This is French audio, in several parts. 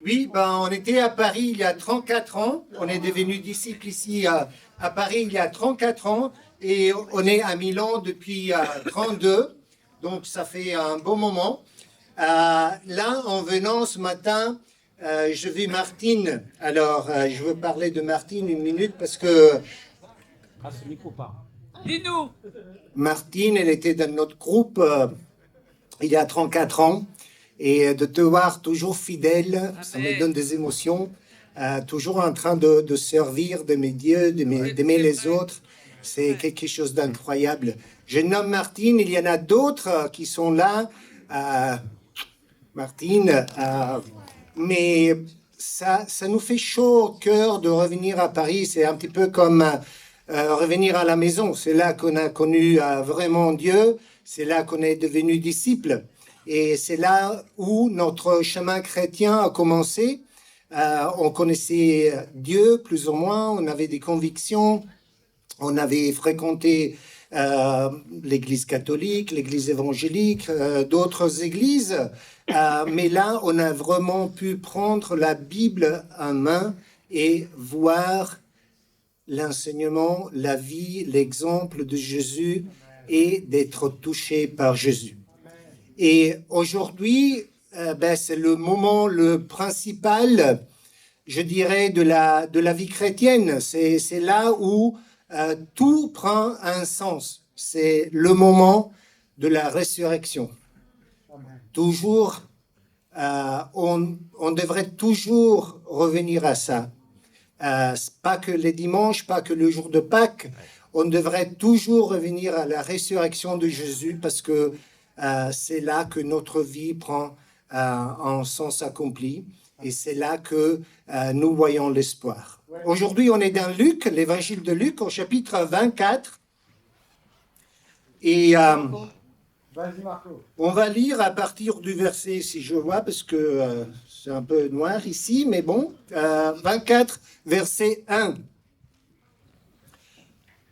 Oui, on était à Paris il y a 34 ans. On est devenu disciples ici à Paris il y a 34 ans et on est à Milan depuis 32. Donc ça fait un bon moment. Là, en venant ce matin, je vis Martine. Alors, je veux parler de Martine une minute parce que Dis-nous. Martine, elle était dans notre groupe il y a 34 ans. Et de te voir toujours fidèle, ça me donne des émotions, toujours en train de servir, d'aimer Dieu, d'aimer les autres. C'est quelque chose d'incroyable. Je nomme Martine, il y en a d'autres qui sont là. Martine, mais ça nous fait chaud au cœur de revenir à Paris. C'est un petit peu comme revenir à la maison. C'est là qu'on a connu vraiment Dieu. C'est là qu'on est devenu disciple. Et c'est là où notre chemin chrétien a commencé. On connaissait Dieu plus ou moins, on avait des convictions, on avait fréquenté l'église catholique, l'église évangélique, d'autres églises. Mais là, on a vraiment pu prendre la Bible en main et voir l'enseignement, la vie, l'exemple de Jésus et d'être touché par Jésus. Et aujourd'hui, c'est le moment le principal, je dirais, de la vie chrétienne. C'est là où tout prend un sens. C'est le moment de la résurrection. Toujours, on devrait toujours revenir à ça. Pas que les dimanches, pas que le jour de Pâques. On devrait toujours revenir à la résurrection de Jésus parce que c'est là que notre vie prend un sens accompli et c'est là que nous voyons l'espoir. Aujourd'hui, on est dans Luc, l'évangile de Luc, au chapitre 24. Et on va lire à partir du verset, si je vois, parce que c'est un peu noir ici, mais bon, 24, verset 1.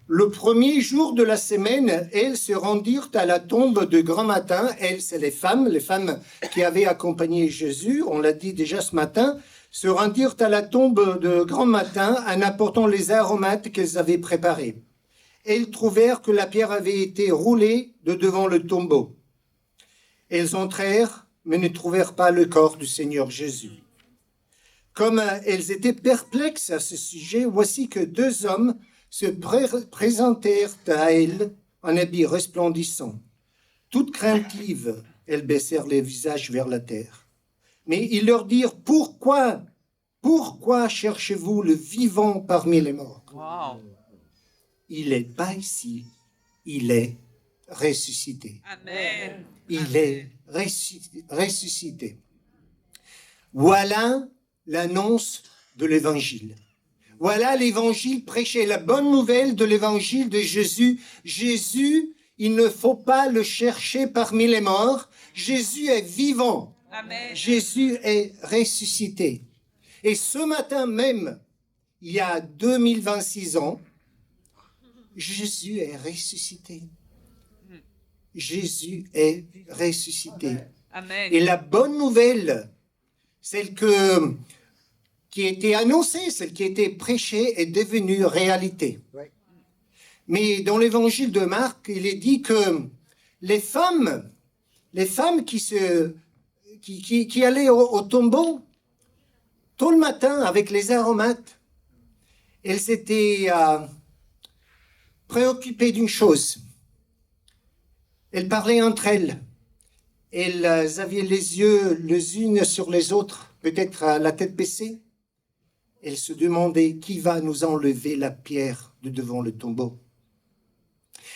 Le premier jour de la semaine, elles se rendirent à la tombe de grand matin. Elles, c'est les femmes qui avaient accompagné Jésus, on l'a dit déjà ce matin, se rendirent à la tombe de grand matin en apportant les aromates qu'elles avaient préparés. Elles trouvèrent que la pierre avait été roulée de devant le tombeau. Elles entrèrent, mais ne trouvèrent pas le corps du Seigneur Jésus. Comme elles étaient perplexes à ce sujet, voici que deux hommes se présentèrent à elles en habits resplendissants. Toutes craintives, elles baissèrent les visages vers la terre. Mais ils leur dirent, pourquoi cherchez-vous le vivant parmi les morts? Wow. Il n'est pas ici, il est ressuscité. Amen. Il est ressuscité. Voilà l'annonce de l'évangile. Voilà l'évangile prêché, la bonne nouvelle de l'évangile de Jésus. Jésus, il ne faut pas le chercher parmi les morts. Jésus est vivant. Amen. Jésus est ressuscité. Et ce matin même, il y a 2026 ans, Jésus est ressuscité. Jésus est ressuscité. Amen. Et la bonne nouvelle, celle qui a été annoncée, celle qui a été prêchée, est devenue réalité. Ouais. Mais dans l'évangile de Marc, il est dit que les femmes qui allaient au tombeau tôt le matin avec les aromates, elles étaient préoccupées d'une chose. Elles parlaient entre elles. Elles avaient les yeux les unes sur les autres, peut-être la tête baissée. Elles se demandaient qui va nous enlever la pierre de devant le tombeau.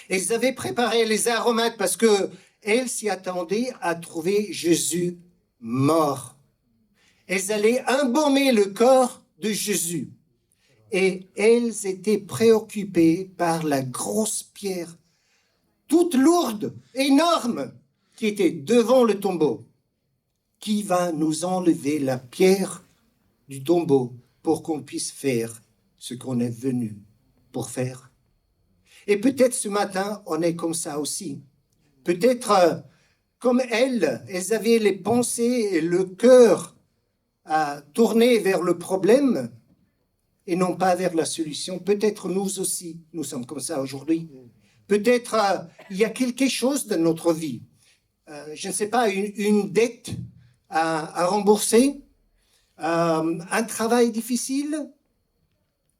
Elles avaient préparé les aromates parce qu'elles s'y attendaient à trouver Jésus mort. Elles allaient embaumer le corps de Jésus. Et elles étaient préoccupées par la grosse pierre, toute lourde, énorme, qui était devant le tombeau. Qui va nous enlever la pierre du tombeau pour qu'on puisse faire ce qu'on est venu pour faire? Et peut-être ce matin, on est comme ça aussi. Peut-être comme elles avaient les pensées et le cœur tourner vers le problème et non pas vers la solution. Peut-être nous aussi, nous sommes comme ça aujourd'hui. Peut-être il y a quelque chose dans notre vie. Je ne sais pas, une dette à rembourser, un travail difficile,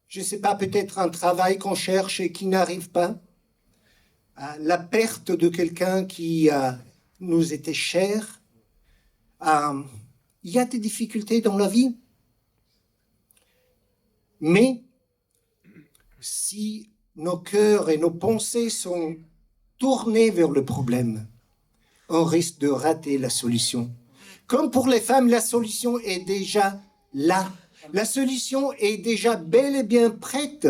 je ne sais pas, peut-être un travail qu'on cherche et qui n'arrive pas, la perte de quelqu'un qui nous était cher. Il y a des difficultés dans la vie, mais si nos cœurs et nos pensées sont tournés vers le problème, on risque de rater la solution. Comme pour les femmes, la solution est déjà là. La solution est déjà bel et bien prête.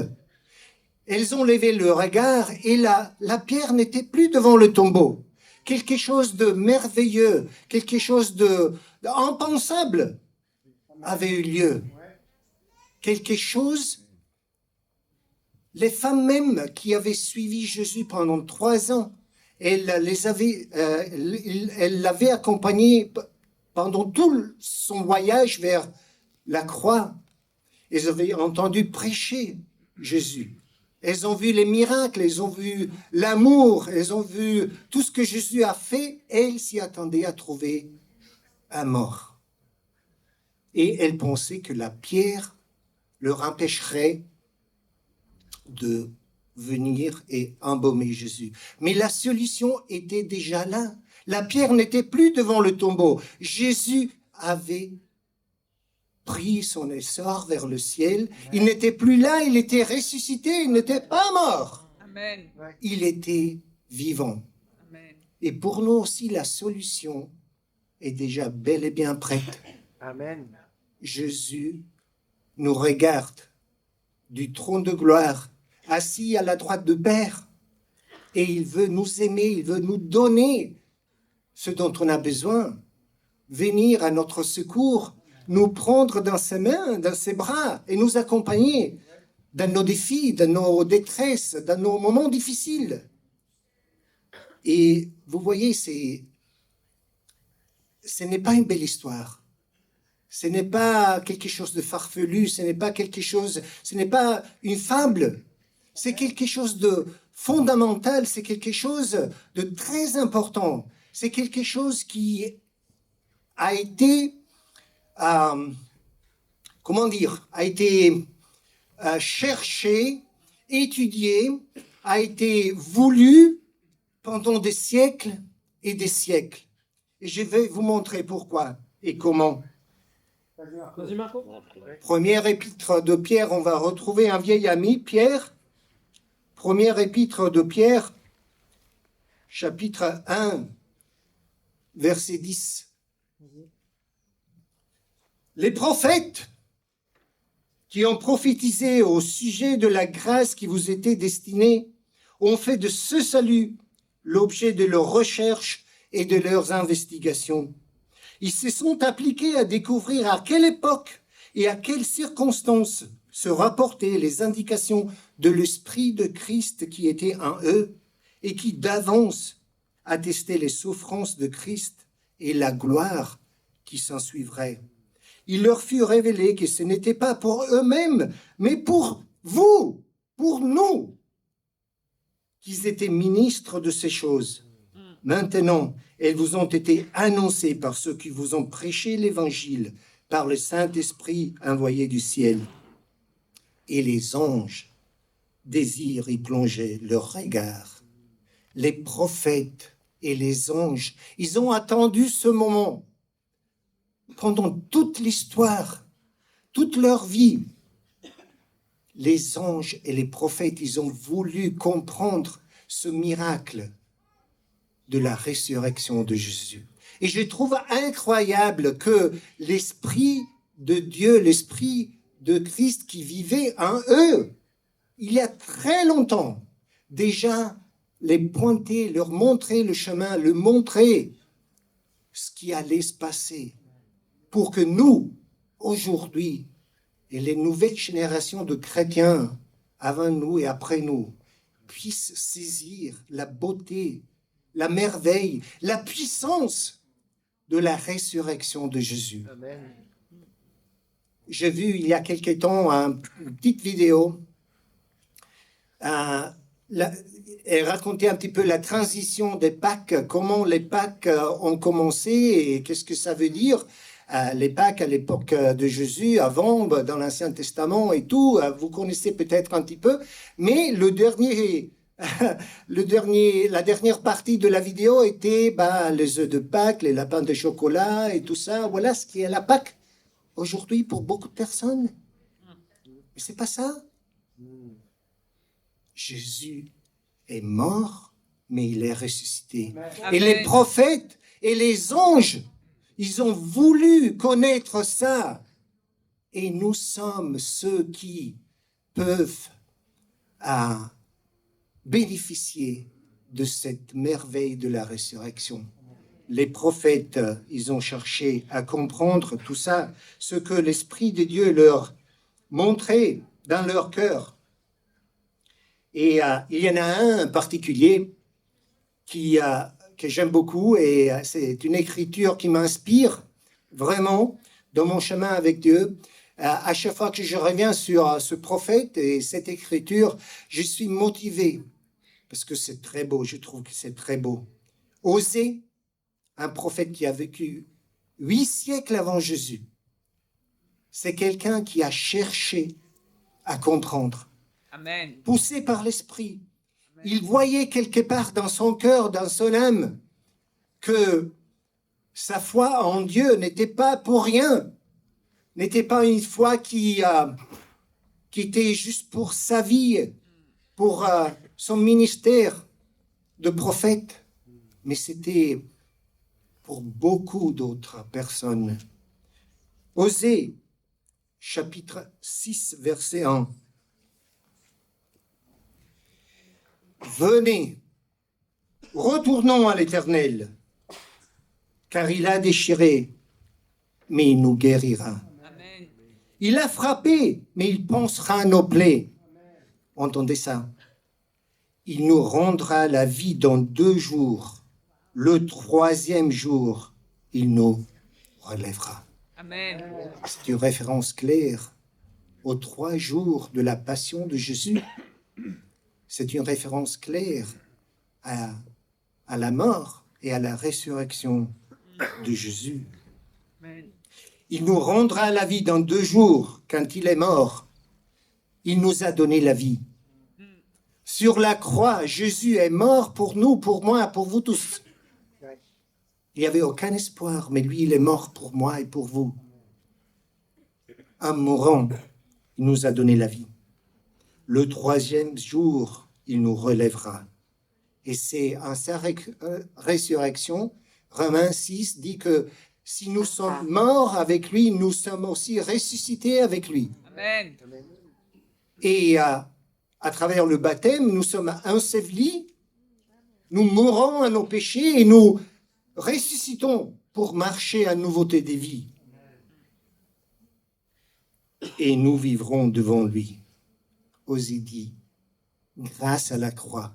Elles ont levé le regard et la pierre n'était plus devant le tombeau. Quelque chose de merveilleux, quelque chose d'impensable avait eu lieu. Quelque chose, les femmes même qui avaient suivi Jésus pendant 3 ans, elle l'avait accompagné pendant tout son voyage vers la croix. Elles avaient entendu prêcher Jésus. Elles ont vu les miracles, elles ont vu l'amour, elles ont vu tout ce que Jésus a fait. Elles s'y attendaient à trouver un mort. Et elles pensaient que la pierre leur empêcherait de venir et embaumer Jésus. Mais la solution était déjà là. La pierre n'était plus devant le tombeau. Jésus avait pris son essor vers le ciel. Il n'était plus là, il était ressuscité, il n'était pas mort. Amen. Il était vivant. Amen. Et pour nous aussi, la solution est déjà bel et bien prête. Amen. Jésus nous regarde du trône de gloire, assis à la droite de Père, et il veut nous aimer, il veut nous donner ce dont on a besoin, venir à notre secours, nous prendre dans ses mains, dans ses bras, et nous accompagner dans nos défis, dans nos détresses, dans nos moments difficiles. Et vous voyez, ce n'est pas une belle histoire. Ce n'est pas quelque chose de farfelu, ce n'est pas une fable. C'est quelque chose de fondamental, c'est quelque chose de très important. C'est quelque chose qui a été, a été cherché, étudié, a été voulu pendant des siècles et des siècles. Et je vais vous montrer pourquoi et comment. Vas-y, Marco. Première épître de Pierre, on va retrouver un vieil ami, Pierre. Première épître de Pierre, chapitre 1, verset 10. Les prophètes qui ont prophétisé au sujet de la grâce qui vous était destinée ont fait de ce salut l'objet de leurs recherches et de leurs investigations. Ils se sont appliqués à découvrir à quelle époque et à quelles circonstances se rapportaient les indications de l'Esprit de Christ qui était en eux et qui d'avance attestait les souffrances de Christ et la gloire qui s'ensuivrait. Il leur fut révélé que ce n'était pas pour eux-mêmes, mais pour vous, pour nous, qu'ils étaient ministres de ces choses. Maintenant, elles vous ont été annoncées par ceux qui vous ont prêché l'Évangile, par le Saint-Esprit envoyé du ciel. Et les anges désirent y plonger leur regard. Les prophètes et les anges, ils ont attendu ce moment. Pendant toute l'histoire, toute leur vie, les anges et les prophètes, ils ont voulu comprendre ce miracle de la résurrection de Jésus. Et je trouve incroyable que l'Esprit de Dieu, l'Esprit de Christ qui vivait en eux, il y a très longtemps, déjà les pointer, leur montrer le chemin, leur montrer ce qui allait se passer pour que nous, aujourd'hui, et les nouvelles générations de chrétiens, avant nous et après nous, puissent saisir la beauté, la merveille, la puissance de la résurrection de Jésus. Amen. j'ai vu il y a quelque temps une petite vidéo. Elle racontait un petit peu la transition des Pâques, comment les Pâques ont commencé et qu'est-ce que ça veut dire. Les Pâques à l'époque de Jésus, avant, dans l'Ancien Testament et tout, vous connaissez peut-être un petit peu, mais la dernière partie de la vidéo était les œufs de Pâques, les lapins de chocolat et tout ça. Voilà ce qui est la Pâques aujourd'hui pour beaucoup de personnes. Mais c'est pas ça. Jésus est mort, mais il est ressuscité. Amen. Et les prophètes et les anges, ils ont voulu connaître ça. Et nous sommes ceux qui peuvent bénéficier de cette merveille de la résurrection. Les prophètes, ils ont cherché à comprendre tout ça, ce que l'Esprit de Dieu leur montrait dans leur cœur. Et il y en a un en particulier que j'aime beaucoup et c'est une écriture qui m'inspire vraiment dans mon chemin avec Dieu. À chaque fois que je reviens sur ce prophète et cette écriture, je suis motivé parce que c'est très beau, je trouve que c'est très beau. Osée, un prophète qui a vécu 8 siècles avant Jésus, c'est quelqu'un qui a cherché à comprendre. Amen. Poussé par l'Esprit, il voyait quelque part dans son cœur, dans son âme, que sa foi en Dieu n'était pas pour rien, n'était pas une foi qui était juste pour sa vie, pour son ministère de prophète, mais c'était pour beaucoup d'autres personnes. Osée, chapitre 6, verset 1. Venez, retournons à l'Éternel, car il a déchiré, mais il nous guérira. Amen. Il a frappé, mais il pansera nos plaies. Entendez ça. Il nous rendra la vie dans 2 jours. Le 3e jour, il nous relèvera. Amen. C'est une référence claire aux 3 jours de la passion de Jésus. C'est une référence claire à la mort et à la résurrection de Jésus. Amen. Il nous rendra la vie dans 2 jours. Quand il est mort, il nous a donné la vie. Sur la croix, Jésus est mort pour nous, pour moi, pour vous tous. Il n'y avait aucun espoir, mais lui, il est mort pour moi et pour vous. En mourant, il nous a donné la vie. Le 3e jour, il nous relèvera. Et c'est en sa résurrection, Romains 6 dit que si nous sommes morts avec lui, nous sommes aussi ressuscités avec lui. Amen. Et à travers le baptême, nous sommes ensevelis, nous mourons à nos péchés et nous ressuscitons pour marcher à nouveauté des vies. Et nous vivrons devant lui. Osée dit, grâce à la croix,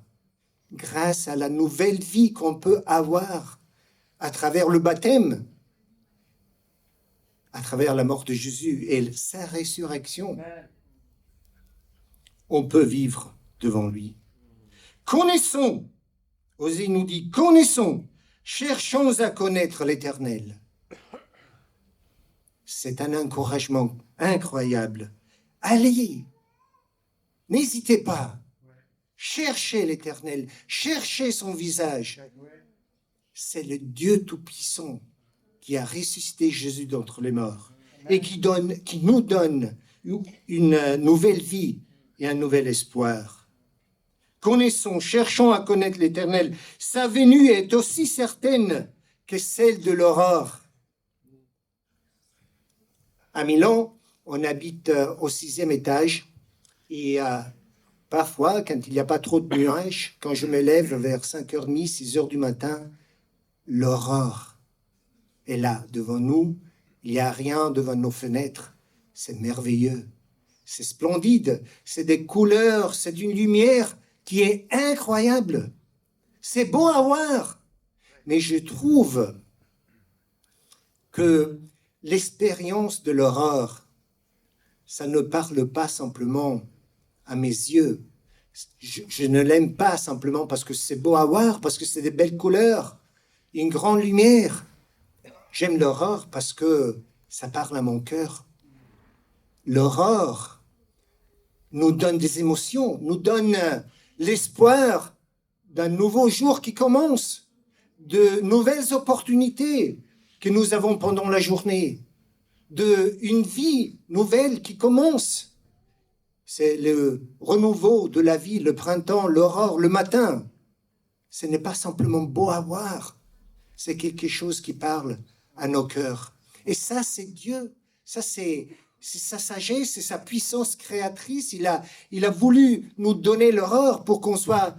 grâce à la nouvelle vie qu'on peut avoir à travers le baptême, à travers la mort de Jésus et sa résurrection, on peut vivre devant lui. Connaissons, Osée nous dit, connaissons, cherchons à connaître l'Éternel. C'est un encouragement incroyable. Allez, n'hésitez pas. Cherchez l'Éternel, cherchez son visage. C'est le Dieu Tout-Puissant qui a ressuscité Jésus d'entre les morts et qui nous donne une nouvelle vie et un nouvel espoir. Connaissons, cherchons à connaître l'Éternel. Sa venue est aussi certaine que celle de l'aurore. À Milan, on habite au 6e étage et parfois, quand il n'y a pas trop de nuages, quand je me lève vers 5h30, 6h du matin, l'aurore est là devant nous. Il n'y a rien devant nos fenêtres. C'est merveilleux. C'est splendide. C'est des couleurs. C'est une lumière qui est incroyable. C'est beau à voir. Mais je trouve que l'expérience de l'aurore ça ne parle pas simplement à mes yeux. Je ne l'aime pas simplement parce que c'est beau à voir, parce que c'est des belles couleurs, une grande lumière. J'aime l'aurore parce que ça parle à mon cœur. L'aurore nous donne des émotions, nous donne l'espoir d'un nouveau jour qui commence, de nouvelles opportunités que nous avons pendant la journée, d'une vie nouvelle qui commence. C'est le renouveau de la vie, le printemps, l'aurore, le matin. Ce n'est pas simplement beau à voir, c'est quelque chose qui parle à nos cœurs. Et ça, c'est Dieu. Ça, c'est sa sagesse, c'est sa puissance créatrice. Il a voulu nous donner l'aurore pour qu'on soit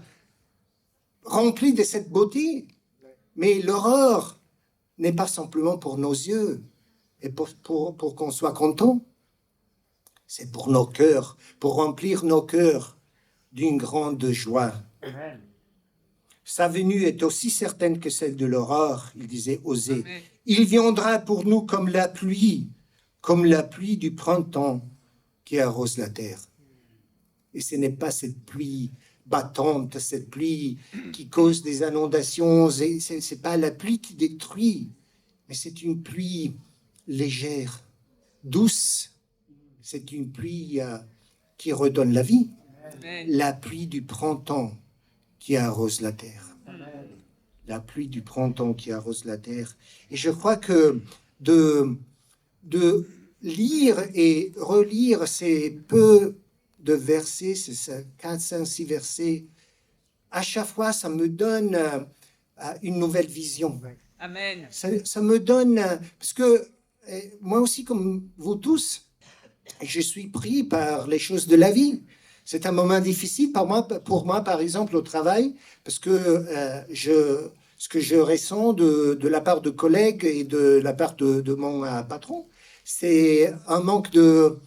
rempli de cette beauté. Mais l'aurore n'est pas simplement pour nos yeux et pour qu'on soit content. C'est pour nos cœurs, pour remplir nos cœurs d'une grande joie. Amen. Sa venue est aussi certaine que celle de l'aurore, il disait Osée. Amen. Il viendra pour nous comme la pluie du printemps qui arrose la terre. Et ce n'est pas cette pluie battante, cette pluie qui cause des inondations, c'est pas la pluie qui détruit, mais c'est une pluie légère, douce. C'est une pluie qui redonne la vie. Amen. La pluie du printemps qui arrose la terre. Amen. La pluie du printemps qui arrose la terre. Et je crois que de lire et relire ces peu de versets, ces 4, 5, 6 versets, à chaque fois, ça me donne une nouvelle vision. Amen. Ça me donne... parce que moi aussi, comme vous tous, je suis pris par les choses de la vie. C'est un moment difficile pour moi, par exemple, au travail, parce que ce que je ressens de la part de collègues et de la part de mon patron, c'est un manque de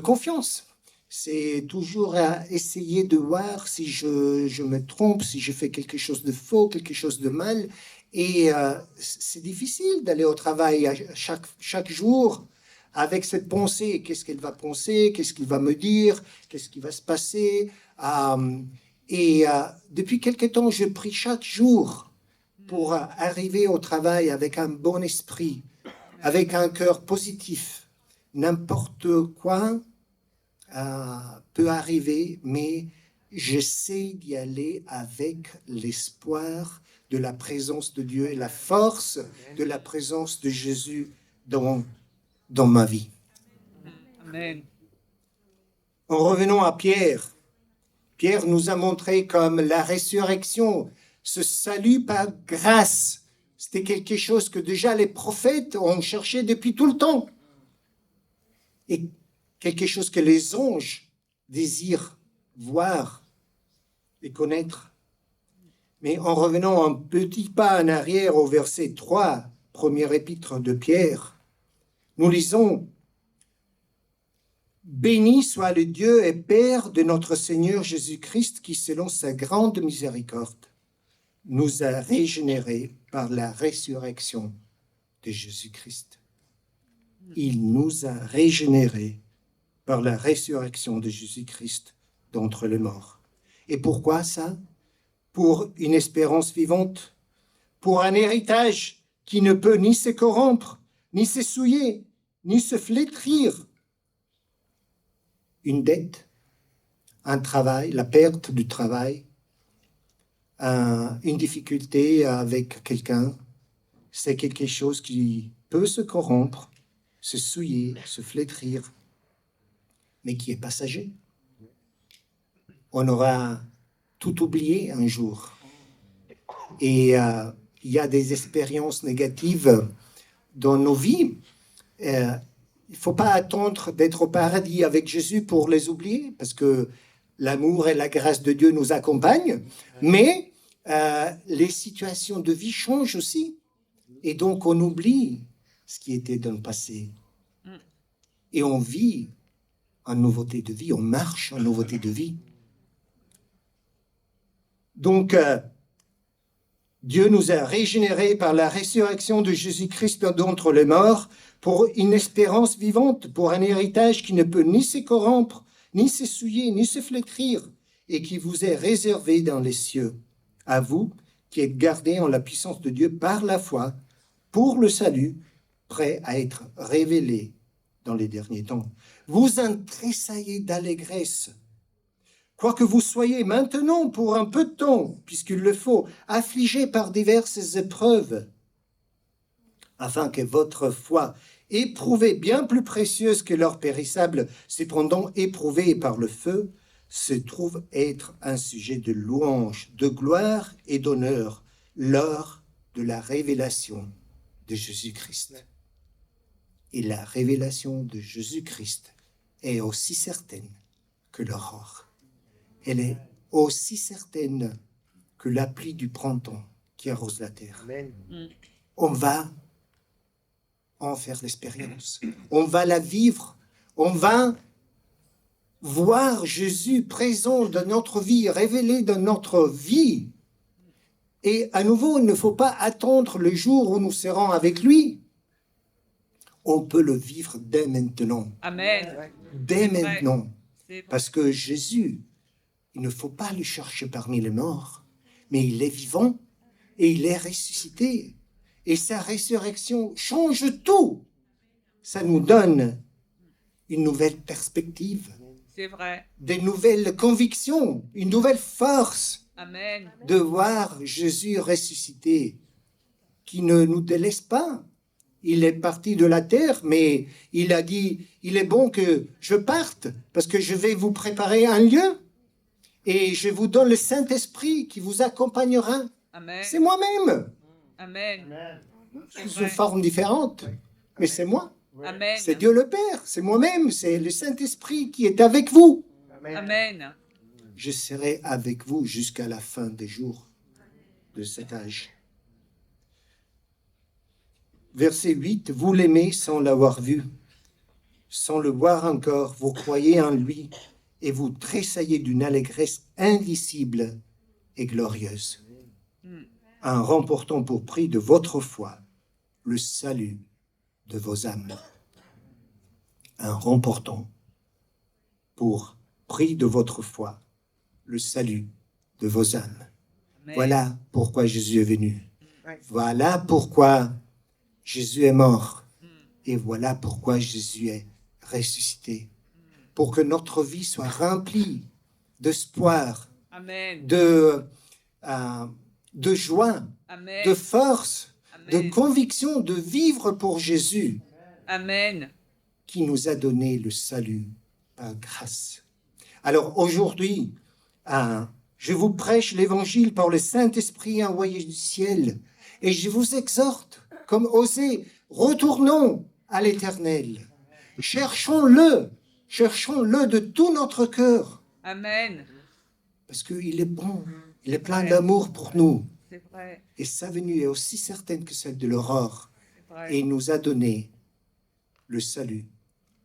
confiance. C'est toujours à essayer de voir si je me trompe, si je fais quelque chose de faux, quelque chose de mal. Et c'est difficile d'aller au travail chaque jour avec cette pensée. Qu'est-ce qu'elle va penser? Qu'est-ce qu'il va me dire? Qu'est-ce qui va se passer? Depuis quelque temps, je prie chaque jour pour arriver au travail avec un bon esprit, avec un cœur positif. N'importe quoi peut arriver, mais j'essaie d'y aller avec l'espoir de la présence de Dieu et la force de la présence de Jésus dans ma vie. Amen. En revenant à Pierre, Pierre nous a montré comme la résurrection, ce salut par grâce, c'était quelque chose que déjà les prophètes ont cherché depuis tout le temps. Et quelque chose que les anges désirent voir et connaître. Mais en revenant un petit pas en arrière au verset 3, premier épître de Pierre, nous lisons « Béni soit le Dieu et Père de notre Seigneur Jésus-Christ qui, selon sa grande miséricorde, nous a régénérés par la résurrection de Jésus-Christ. » Il nous a régénérés par la résurrection de Jésus-Christ d'entre les morts. Et pourquoi ça? Pour une espérance vivante, pour un héritage qui ne peut ni se corrompre, ni se souiller, ni se flétrir. Une dette, un travail, la perte du travail, une difficulté avec quelqu'un, c'est quelque chose qui peut se corrompre, se souiller, se flétrir, mais qui est passager. On aura tout oublié un jour. Et il y a des expériences négatives dans nos vies. Il ne faut pas attendre d'être au paradis avec Jésus pour les oublier, parce que l'amour et la grâce de Dieu nous accompagnent, mais les situations de vie changent aussi. Et donc, on oublie ce qui était dans le passé. Et on vit en nouveauté de vie, on marche en nouveauté de vie. Donc, Dieu nous a régénérés par la résurrection de Jésus-Christ d'entre les morts pour une espérance vivante, pour un héritage qui ne peut ni se corrompre, ni se souiller, ni se flétrir, et qui vous est réservé dans les cieux. À vous, qui êtes gardés en la puissance de Dieu par la foi, pour le salut, prêt à être révélé dans les derniers temps. Vous en tressaillez d'allégresse, quoique vous soyez maintenant pour un peu de temps, puisqu'il le faut, affligés par diverses épreuves, afin que votre foi, éprouvée bien plus précieuse que l'or périssable, cependant éprouvée par le feu, se trouve être un sujet de louange, de gloire et d'honneur lors de la révélation de Jésus-Christ. Et la révélation de Jésus-Christ est aussi certaine que l'aurore. Elle est aussi certaine que la pluie du printemps qui arrose la terre. Amen. On va en faire l'expérience. On va la vivre. On va voir Jésus présent dans notre vie, révélé dans notre vie. Et à nouveau, il ne faut pas attendre le jour où nous serons avec lui. On peut le vivre dès maintenant. Amen. Dès maintenant. C'est vrai. Parce que Jésus, il ne faut pas le chercher parmi les morts, mais il est vivant et il est ressuscité. Et sa résurrection change tout. Ça nous donne une nouvelle perspective, C'est vrai. des nouvelles convictions, une nouvelle force Amen. de voir Jésus ressuscité, qui ne nous délaisse pas. Il est parti de la terre, mais il a dit, il est bon que je parte, parce que je vais vous préparer un lieu, et je vous donne le Saint-Esprit qui vous accompagnera. Amen. C'est moi-même, Amen. C'est sous une vrai. forme différente, mais c'est moi. Amen. C'est Dieu le Père, c'est moi-même, c'est le Saint-Esprit qui est avec vous. Amen. Amen. Je serai avec vous jusqu'à la fin des jours de cet âge. Verset 8, vous l'aimez sans l'avoir vu, sans le voir encore, vous croyez en lui et vous tressaillez d'une allégresse indicible et glorieuse, en remportant pour prix de votre foi le salut de vos âmes. En remportant pour prix de votre foi le salut de vos âmes. Amen. Voilà pourquoi Jésus est venu. Ouais. Voilà pourquoi Jésus est mort. Et voilà pourquoi Jésus est ressuscité. Pour que notre vie soit remplie d'espoir, Amen. de joie, Amen. de force, de Amen. conviction de vivre pour Jésus Amen. qui nous a donné le salut par grâce. Alors aujourd'hui, je vous prêche l'évangile par le Saint-Esprit envoyé du ciel et je vous exhorte, comme Osée, retournons à l'Éternel. Cherchons-le de tout notre cœur, Amen. parce qu'il est bon, il est plein d'amour pour nous. C'est vrai. Et sa venue est aussi certaine que celle de l'aurore. C'est vrai. Et il nous a donné le salut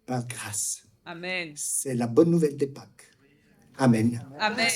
par grâce. Amen. C'est la bonne nouvelle des Pâques. Amen. Amen.